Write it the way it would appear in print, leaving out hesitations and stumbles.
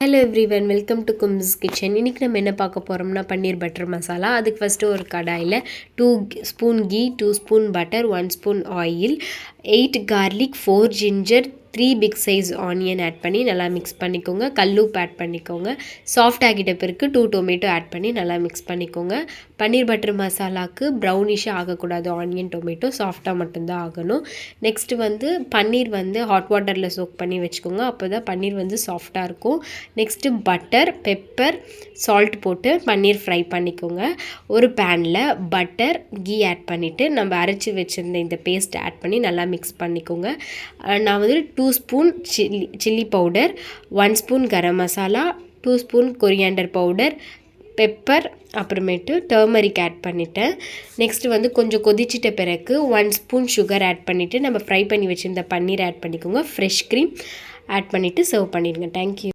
Hello everyone, welcome to Kums kitchen. இன்றைக்கி நம்ம என்ன பார்க்க போகிறோம்னா பன்னீர் பட்டர் மசாலா. அதுக்கு ஃபஸ்ட்டு ஒரு கடாயில் 2 spoon ghee, 2 spoon butter, 1 spoon oil, 8 garlic, 4 ginger, 3 big size onion add பண்ணி நல்லா மிக்ஸ் பண்ணிக்கோங்க. கல்லுப்பு ஆட் பண்ணிக்கோங்க. சாஃப்ட் ஆகிட்ட பிறகு 2 டொமேட்டோ ஆட் பண்ணி நல்லா மிக்ஸ் பண்ணிக்கோங்க. பன்னீர் பட்டர் மசாலாவுக்கு ப்ரௌனிஷாக ஆகக்கூடாது. ஆனியன் டொமேட்டோ சாஃப்டாக மட்டும்தான் ஆகணும். நெக்ஸ்ட்டு பன்னீர் ஹாட் வாட்டரில் சோக் பண்ணி வச்சுக்கோங்க. அப்போ தான் பன்னீர் சாஃப்டாக இருக்கும். நெக்ஸ்ட்டு பட்டர், பெப்பர், சால்ட் போட்டு பன்னீர் ஃப்ரை பண்ணிக்கோங்க. ஒரு பேனில் பட்டர், கீ ஆட் பண்ணிவிட்டு நம்ம அரைச்சி வச்சுருந்த இந்த பேஸ்ட் ஆட் பண்ணி நல்லா மிக்ஸ் பண்ணிக்கோங்க. நான் 2 spoon chilli powder, 1 spoon garam masala, 2 spoon coriander powder, pepper, அப்புறமேட்டு டர்மரிக் ஆட் பண்ணிட்டேன். நெக்ஸ்ட்டு கொஞ்சம் கொதிச்சிட்ட பிறகு 1 ஸ்பூன் சுகர் ஆட் பண்ணிவிட்டு நம்ம ஃப்ரை பண்ணி வச்சுருந்த பன்னீர் ஆட் பண்ணிக்கோங்க. ஃப்ரெஷ் க்ரீம் ஆட் பண்ணிவிட்டு சர்வ் பண்ணிடுங்க. தேங்க்யூ.